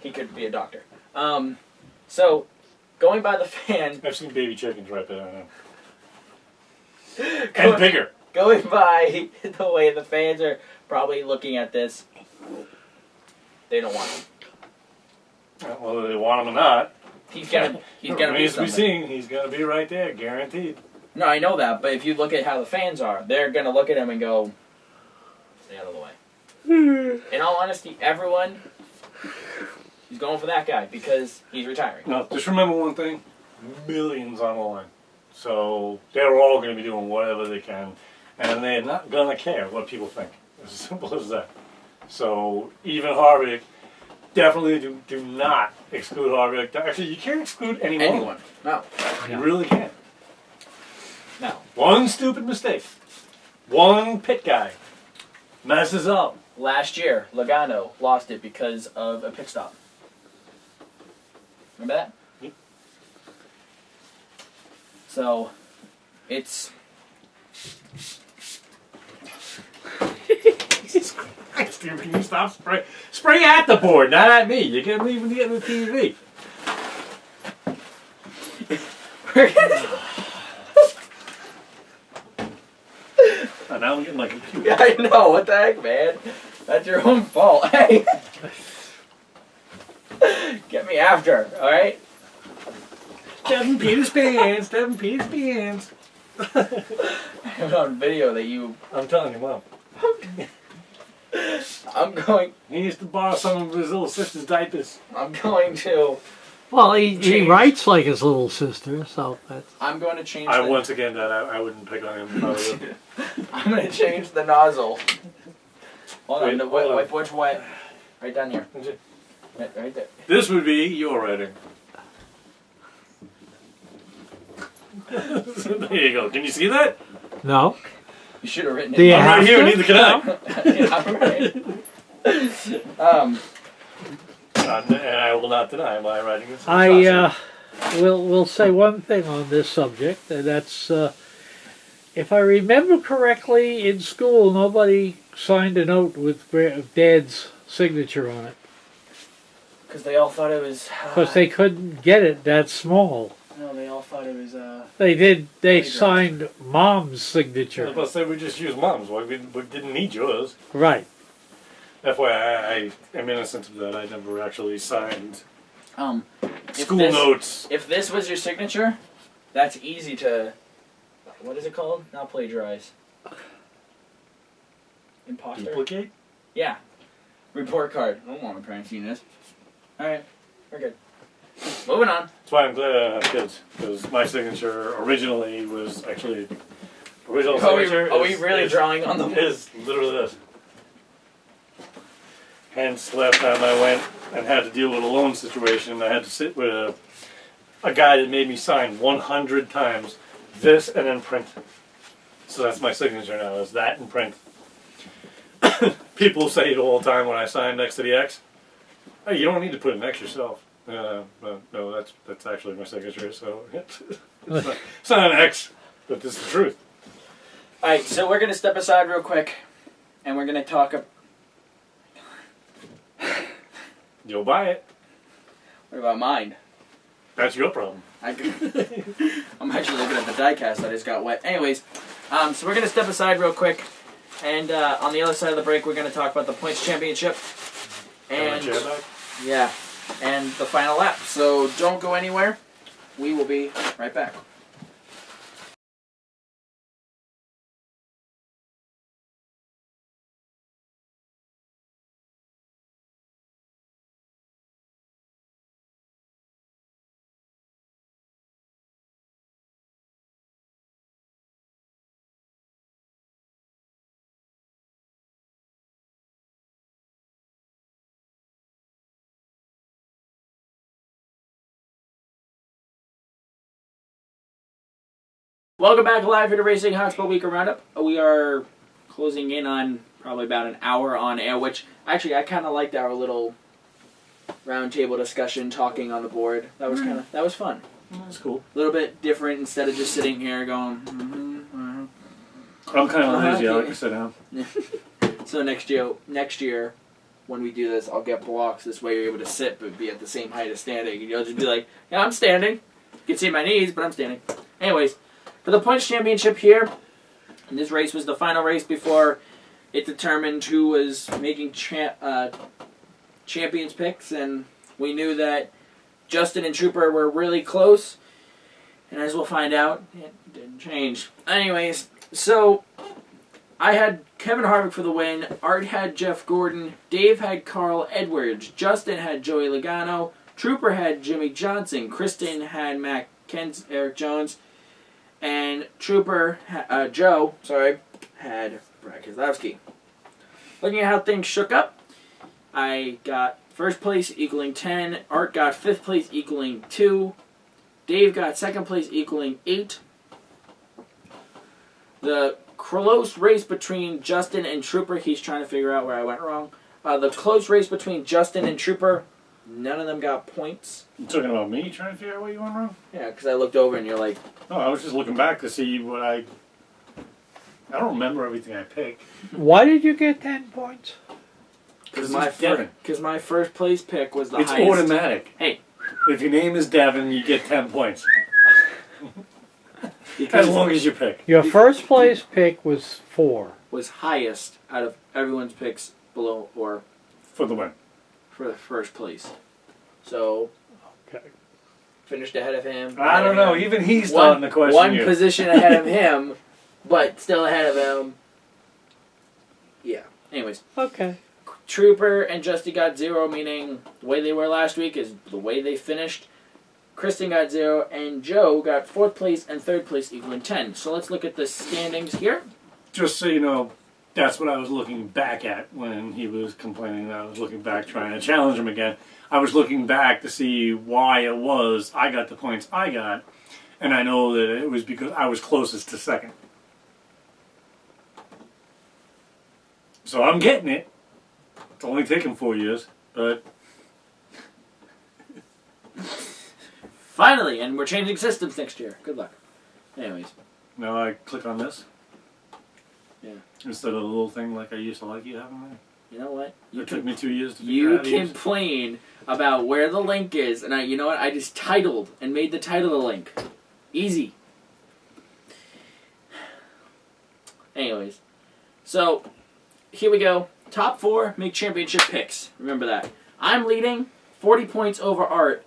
He could be a doctor. So, going by the fan... I've seen baby chickens right there, I know. And bigger. Going by the way the fans are probably looking at this, they don't want him. Whether they want him or not. He's gonna be something. seen. He's going to be right there, guaranteed. No, I know that, but if you look at how the fans are, they're gonna look at him and go, "Stay out of the way." In all honesty, everyone is going for that guy because he's retiring. No, just remember one thing: millions on the line. So they're all going to be doing whatever they can, and they're not going to care what people think. It's as simple as that. So even Harvick, definitely do not exclude Harvick. Actually, you can't exclude anyone. No. You really can't. No. One stupid mistake, one pit guy messes up, last year, Logano lost it because of a pit stop. Remember that? Yep. So, it's... Jesus Christ, dude, can you stop spraying? Spray at the board, not at me. You can't even get the TV. Oh, now I'm getting my computer. Yeah, I know. What the heck, man? That's your own fault. Hey. Get me after, alright? Devin Peters pants, Devin Peters pants. I have it on video that you... I'm telling you, Mom. I'm going... He needs to borrow some of his little sister's diapers. I'm going to... Well, he Change. writes like his little sister, so that's... I'm going to change Once again, that I wouldn't pick on him. I'm going to change the nozzle. Hold on, Wait, the hold on. which way? Right down here. Right there. This would be your writing. There you go. Can you see that? No. You should have written Do you it. I'm have right here, to? neither can I. Alright. And I will not deny my writing is will say one thing on this subject, and that's if I remember correctly, in school nobody signed a note with Dad's signature on it Because they all thought it was... because they couldn't get it that small. No, they all thought it was... They did. They Playground. signed Mom's I was signature. about to say we just used Mom's. We didn't need yours. Right. FYI, I am innocent of that. I never actually signed if school this, notes. If this was your signature, that's easy to... What is it called? Not plagiarize. Imposter? Duplicate? Yeah. Report card. I don't want my parents seeing this. Alright. We're good. Moving on. That's why I'm glad I don't have kids. Because my signature originally was actually... Original signature Are we really drawing on the... is literally this. Hence, last time I went and had to deal with a loan situation, I had to sit with a guy that made me sign 100 times this and then print. So that's my signature now, is that and print. People say it all the time when I sign next to the X. Hey, you don't need to put an X yourself. No, that's actually my signature, so it's not an X, but this is the truth. Alright, so we're going to step aside real quick, and we're going to talk... You'll buy it. What about mine? That's your problem. I'm actually looking at the diecast that just got wet. Anyways, so we're going to step aside real quick, and on the other side of the break, we're going to talk about the points championship. And yeah, and the final lap. So don't go anywhere. We will be right back. Welcome back live here to Racing Hotspot Week Roundup. We are closing in on probably about an hour on air, which actually I kind of liked our little roundtable discussion, talking on the board. That was that was fun. That's cool. A little bit different instead of just sitting here going. I'm kind of lazy. I like to sit down. So next year, when we do this, I'll get blocks. This way you're able to sit but be at the same height as standing, and you'll just be like, "Yeah, I'm standing. You can see my knees, but I'm standing." Anyways. For the points championship here, and this race was the final race before it determined who was making champions picks, and we knew that Justin and Trooper were really close, and as we'll find out, it didn't change. Anyways, so I had Kevin Harvick for the win, Art had Jeff Gordon, Dave had Carl Edwards, Justin had Joey Logano, Trooper had Jimmy Johnson, Kristen had Eric Jones, and Trooper, Joe, had Brad Keselowski. Looking at how things shook up, I got first place equaling 10, Art got fifth place equaling 2, Dave got second place equaling 8. The close race between Justin and Trooper. He's trying to figure out where I went wrong. The close race between Justin and Trooper, none of them got points. You talking about me trying to figure out what you went wrong? Yeah, because I looked over and you're like... No, I was just looking back to see what I don't remember everything I picked. Why did you get 10 points? Because my first place pick was the highest. It's automatic. Hey. If your name is Devin, you get 10 points. As long as you pick. Your first place pick was 4. Was highest out of everyone's picks below or... For the win. For the first place. So... Okay. Finished ahead of him. I don't know. Even he's starting to question one you. position ahead of him, but still ahead of him. Yeah. Anyways. Okay. Trooper and Justy got 0, meaning the way they were last week is the way they finished. Kristen got 0, and Joe got 4th place and 3rd place equaling 10. So let's look at the standings here. Just so you know, that's what I was looking back at when he was complaining that I was looking back trying to challenge him again. I was looking back to see why it was I got the points I got, and I know that it was because I was closest to second. So I'm getting it. It's only taken 4 years, but... Finally, and we're changing systems next year. Good luck. Anyways. Now I click on this? Yeah. Instead of the little thing like I used to like you having there? You know what? It took me 2 years to figure out. You complain about where the link is, and you know what? I just titled and made the title the link. Easy. Anyways. So, here we go. Top 4 make championship picks. Remember that. I'm leading 40 points over Art.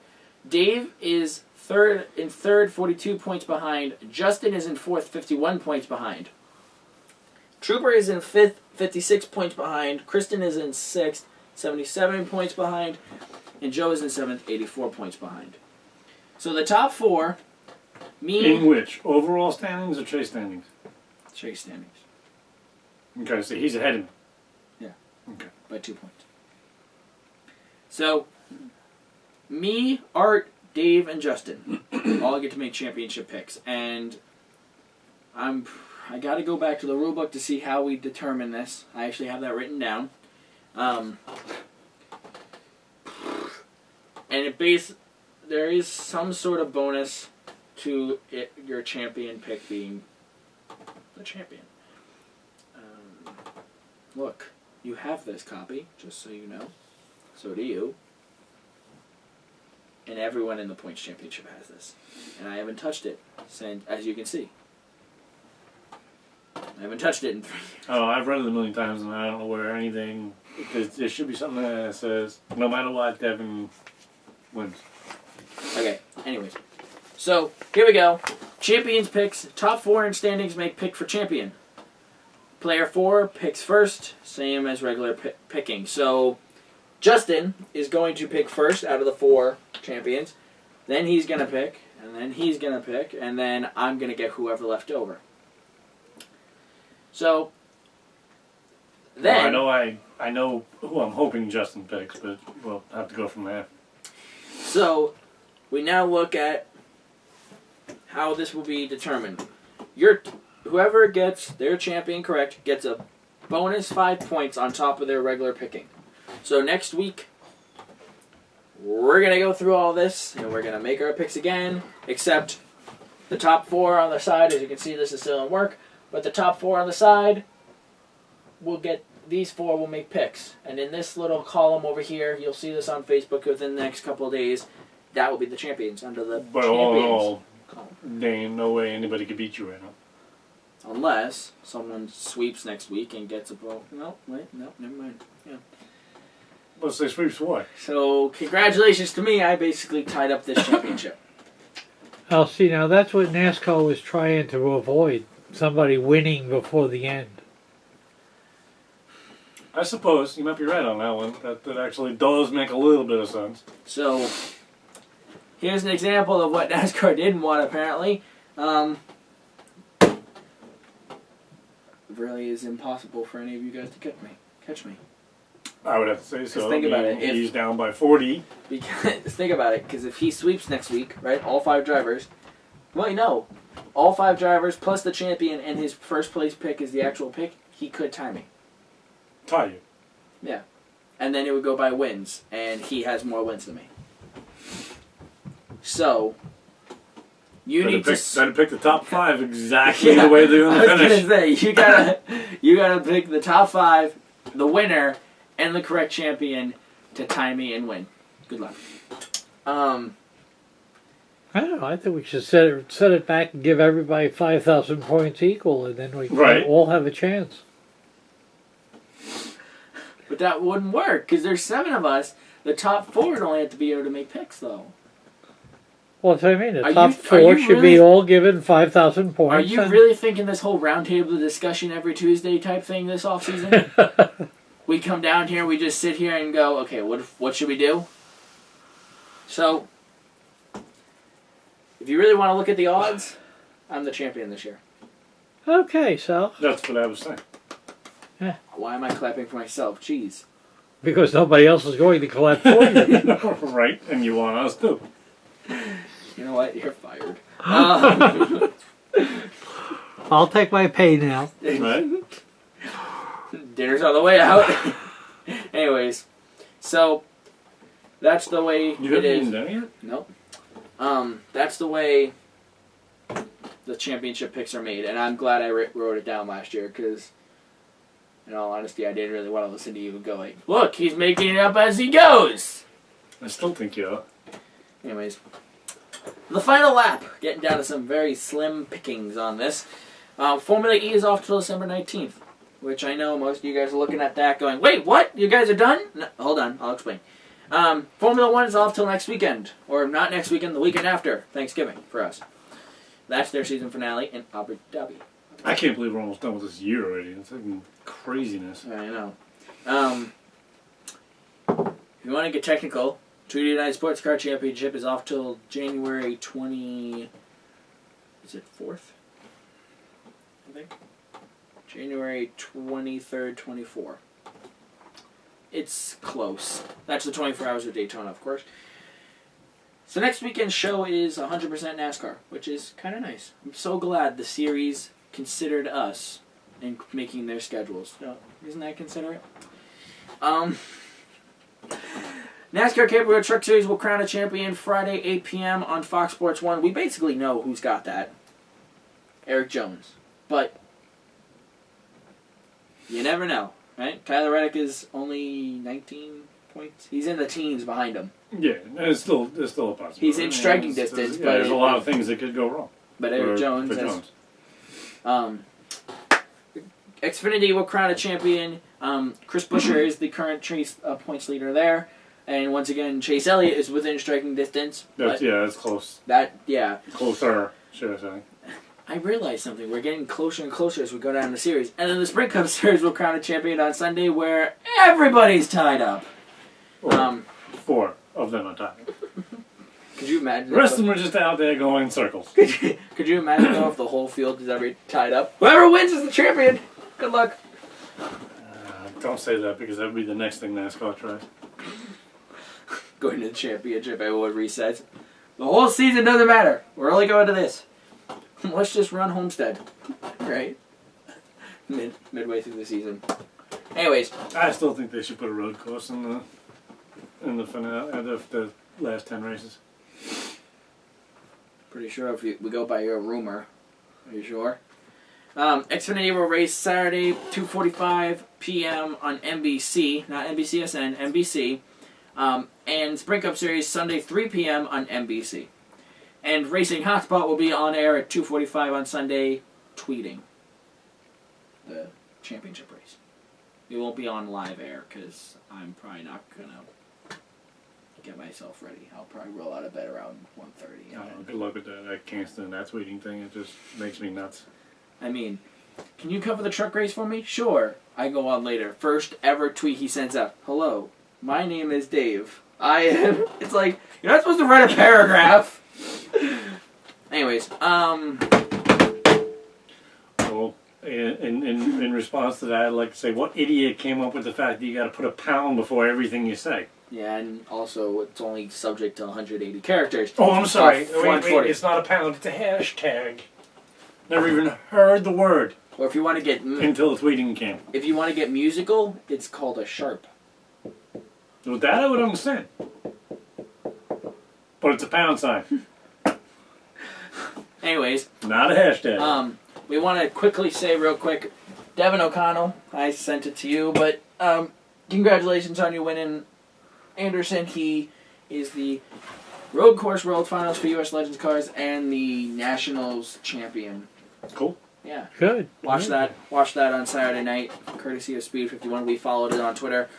Dave is in third, 42 points behind. Justin is in 4th, 51 points behind. Trooper is in 5th, 56 points behind. Kristen is in 6th, 77 points behind. And Joe is in 7th, 84 points behind. So the top 4, me... In which? Overall standings or chase standings? Chase standings. Okay, so he's ahead of me. Yeah. Okay. By 2 points. So, me, Art, Dave, and Justin all get to make championship picks. And I got to go back to the rulebook to see how we determine this. I actually have that written down. And there is some sort of bonus to your champion pick being the champion. Look, you have this copy, just so you know. So do you. And everyone in the Points Championship has this. And I haven't touched it, since, as you can see. I haven't touched it in 3 years. Oh, I've read it a million times, and I don't know where anything... There should be something that says, no matter what, Devin wins. Okay, anyways. So, here we go. Champions picks. Top 4 in standings make pick for champion. Player 4 picks first, same as regular picking. So, Justin is going to pick first out of the 4 champions. Then he's going to pick, and then he's going to pick, and then I'm going to get whoever left over. So, then... Well, I know who I'm hoping Justin picks, but we'll have to go from there. So, we now look at how this will be determined. Whoever gets their champion correct gets a bonus 5 points on top of their regular picking. So next week, we're going to go through all this, and we're going to make our picks again, except the top 4 on the side. As you can see, this is still in work, but the top 4 on the side will get... These 4 will make picks. And in this little column over here, you'll see this on Facebook within the next couple of days. That will be the champions under the But champions all in all, column. there ain't no way anybody could beat you right now. Unless someone sweeps next week and gets a vote. No, wait, no, never mind. Yeah. Let's say sweeps what? So, congratulations to me. I basically tied up this championship. Oh, see, now that's what NASCAR was trying to avoid. Somebody winning before the end. I suppose you might be right on that one. That actually does make a little bit of sense. So, here's an example of what NASCAR didn't want, apparently. It really is impossible for any of you guys to catch me. I would have to say so. Think about it. He's down by 40. Because think about it, because if he sweeps next week, right, all 5 drivers, well, all 5 drivers plus the champion and his first place pick is the actual pick, he could tie me. Tie you. Yeah. And then it would go by wins, and he has more wins than me. So, you need to better pick the top 5 exactly the way they're going to finish. I was gonna say, you gotta pick the top 5, the winner, and the correct champion to tie me and win. Good luck. I don't know. I think we should set it back and give everybody 5,000 points equal, and then we can all have a chance. But that wouldn't work, because there's 7 of us. The top 4 would only have to be able to make picks, though. Well, that's what I mean. The top 4 should be all given 5,000 points. Are you really thinking this whole roundtable discussion every Tuesday type thing this offseason? We come down here, we just sit here and go, okay, what should we do? So, if you really want to look at the odds, I'm the champion this year. Okay, so. That's what I was saying. Yeah. Why am I clapping for myself? Jeez. Because nobody else is going to clap for you. Right, and you want us to. You know what? You're fired. I'll take my pay now. Right? Dinner's on the way out. Anyways, so that's the way you it is. You haven't even done it yet? Nope. That's the way the championship picks are made, and I'm glad I wrote it down last year because, in all honesty, I didn't really want to listen to you going, look, he's making it up as he goes. I still think you are. Anyways, the final lap, getting down to some very slim pickings on this. Formula E is off till December 19th, which I know most of you guys are looking at that going, wait, what? You guys are done? No, hold on, I'll explain. Formula 1 is off till next weekend, or not next weekend, the weekend after Thanksgiving for us. That's their season finale in Abu Dhabi. I can't believe we're almost done with this year already. It's like craziness. I know. If you want to get technical, Tweety United Sports Car Championship is off till January 20... Is it 4th? I think. January 23rd, 24. It's close. That's the 24 Hours of Daytona, of course. So next weekend's show is 100% NASCAR, which is kind of nice. I'm so glad the series considered us in making their schedules. No, isn't that considerate? NASCAR Cape Road Truck Series will crown a champion Friday, 8 p.m. on Fox Sports 1. We basically know who's got that. Eric Jones. But you never know, right? Tyler Reddick is only 19 points. He's in the teens behind him. Yeah, it's still a possibility. He's in striking distance. But there's a lot of things that could go wrong. But Eric Jones has... Xfinity will crown a champion. Chris Buescher is the current points leader there. And once again, Chase Elliott is within striking distance. That's close. Closer, should I say. I realized something. We're getting closer and closer as we go down the series. And then the Sprint Cup Series will crown a champion on Sunday where everybody's tied up. 4 of them are tied. Could you imagine? The rest of them are just out there going in circles. Could you imagine, though, if the whole field is ever tied up? Whoever wins is the champion. Good luck. Don't say that because that would be the next thing NASCAR tries. Going to the championship, everyone resets. The whole season doesn't matter. We're only going to this. Let's just run Homestead. Right? Midway through the season. Anyways. I still think they should put a road course in the finale, the last 10 races. Pretty sure if we go by your rumor. Are you sure? Xfinity will race Saturday, 2:45 p.m. on NBC, not NBCSN, NBC. And Sprint Cup Series Sunday, 3 p.m. on NBC. And Racing Hotspot will be on air at 2:45 on Sunday, tweeting the championship race. It won't be on live air because I'm probably not going to get myself ready. I'll probably roll out of bed around 1:30. Oh, good luck with that. I can't stand that tweeting thing. It just makes me nuts. I mean, can you cover the truck race for me? Sure. I go on later. First ever tweet he sends out. Hello, my name is Dave. I am... It's like, you're not supposed to write a paragraph. Anyways, Well, in response to that, I'd like to say, what idiot came up with the fact that you got to put a pound before everything you say? Yeah, and also it's only subject to 180 characters. Oh, I'm sorry. Wait, it's not a pound. It's a hashtag. Never even heard the word Or if you want to get until the tweeting came. if you want to get musical, it's called a sharp. With that, I would understand. But it's a pound sign, Anyways, not a hashtag. we want to quickly say real quick, Devin O'Connell, I sent it to you, but congratulations on you winning Anderson. He is the Road Course World Finals for U.S. Legends cars and the Nationals champion. Cool. Yeah. Good. Watch that on Saturday night, courtesy of Speed 51. We followed it on Twitter.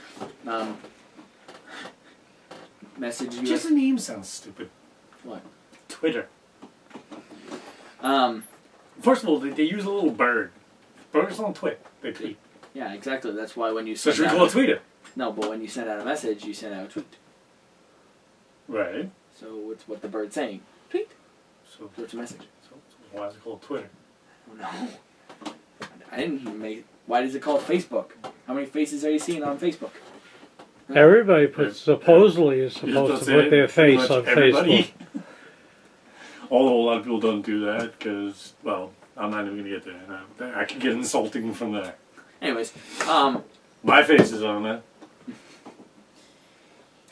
Message you. Just the name sounds stupid. What? Twitter. First of all, they use a little bird. Birds don't tweet. They tweet. Yeah, exactly. That's why when you So send should we out call it Twitter? no, but when you send out a message, you send out a tweet. Right. So it's what the bird's saying. Tweet. So So it's a message. why is it called Twitter? Oh, no. I didn't even make. Why is it called Facebook? How many faces are you seeing on Facebook? Everybody puts supposedly is supposed to put their Pretty face much on everybody. Facebook. Although a lot of people don't do that because, well, I'm not even going to get there. I could get insulting from there. Anyways, My face is on that.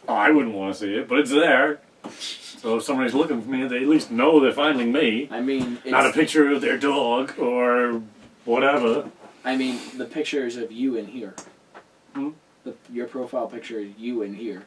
Oh, I wouldn't want to see it, but it's there. So if somebody's looking for me, they at least know they're finding me. I mean, it's, Not a picture of their dog or whatever. I mean, the picture is of you in here. Hmm? Your profile picture is you in here.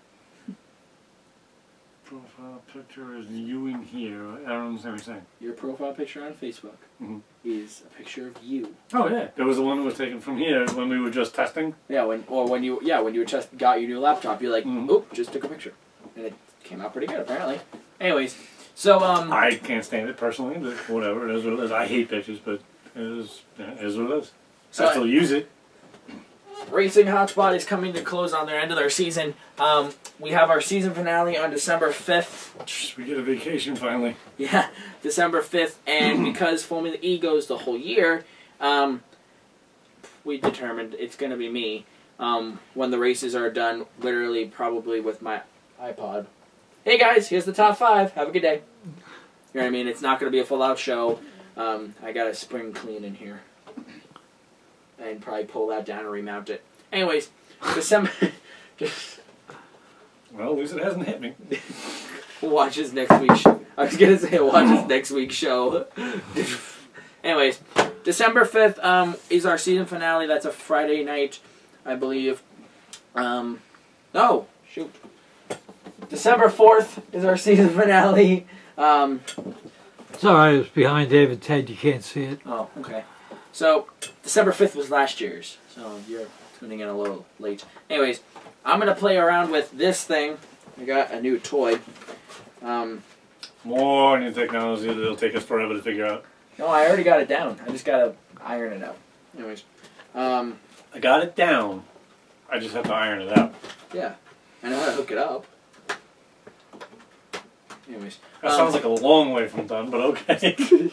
Profile picture is you in here. I don't understand what you're saying. Your profile picture on Facebook Mhm. is a picture of you. Oh yeah, there was the one that was taken from here when we were just testing. Yeah, when you just got your new laptop, you're like, Mhm. oop, just took a picture, and it came out pretty good apparently. Anyways, so I can't stand it personally, but whatever, it is what it is. I hate pictures, but it is what it is. So I still use it. Racing Hotspot is coming to close on their end of their season. We have our season finale on December 5th. We get a vacation finally. Yeah, December 5th, and because Formula E goes the whole year, we determined it's going to be me when the races are done, literally probably with my iPod. Hey guys, here's the top 5. Have a good day. You know what I mean? It's not going to be a full-out show. I got to spring clean in here. And probably pull that down and remount it. Anyways, December... Well, at least it hasn't hit me. watch his next week's show. I was going to say watch his next week's show. Anyways, December 5th is our season finale. That's a Friday night, I believe. No, shoot. December 4th is our season finale. It's alright, it's behind David's head, you can't see it. Oh, okay. So, December 5th was last year's, so you're tuning in a little late. Anyways, I'm going to play around with this thing. I got a new toy. More new technology that'll take us forever to figure out. No, I already got it down. I just got to iron it out. Anyways, I got it down. I just have to iron it out. yeah. I know how to hook it up. Anyways. That sounds like a long way from done, but okay.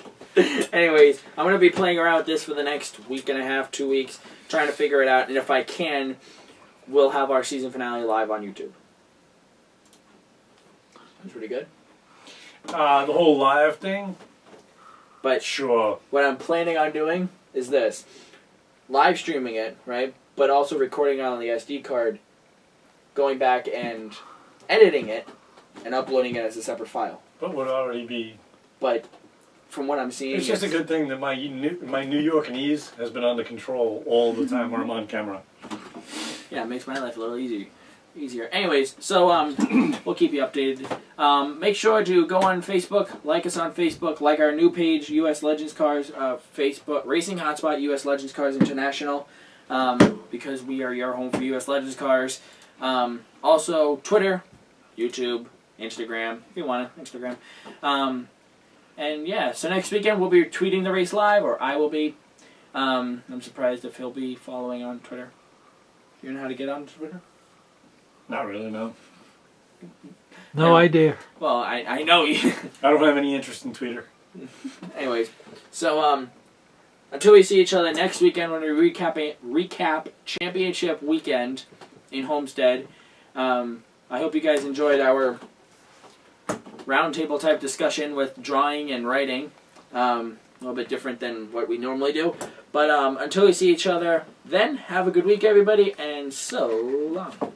Anyways, I'm going to be playing around with this for the next week and a half, 2 weeks, trying to figure it out, and if I can, we'll have our season finale live on YouTube. That's pretty good. The whole live thing? But Sure. what I'm planning on doing is this. Live streaming it, right? But also recording it on the SD card, going back and editing it, and uploading it as a separate file. But would already be... But from what I'm seeing... It's just a good thing that my New York-nese has been under control all the time when I'm on camera. Yeah, it makes my life a little easier. Anyways, so we'll keep you updated. Make sure to go on Facebook, like us on Facebook, like our new page, U.S. Legends Cars, Facebook, Racing Hotspot, U.S. Legends Cars International, because we are your home for U.S. Legends Cars. Also, Twitter, YouTube, Instagram, if you want it, Instagram. And yeah, so next weekend we'll be tweeting the race live, or I will be. I'm surprised if he'll be following on Twitter. You know how to get on Twitter? Not really, no. No idea. Well, I know you. I don't have any interest in Twitter. Anyways, so until we see each other next weekend when we recap championship weekend in Homestead. I hope you guys enjoyed our roundtable type discussion with drawing and writing. A little bit different than what we normally do. But until we see each other, then have a good week, everybody, and so long.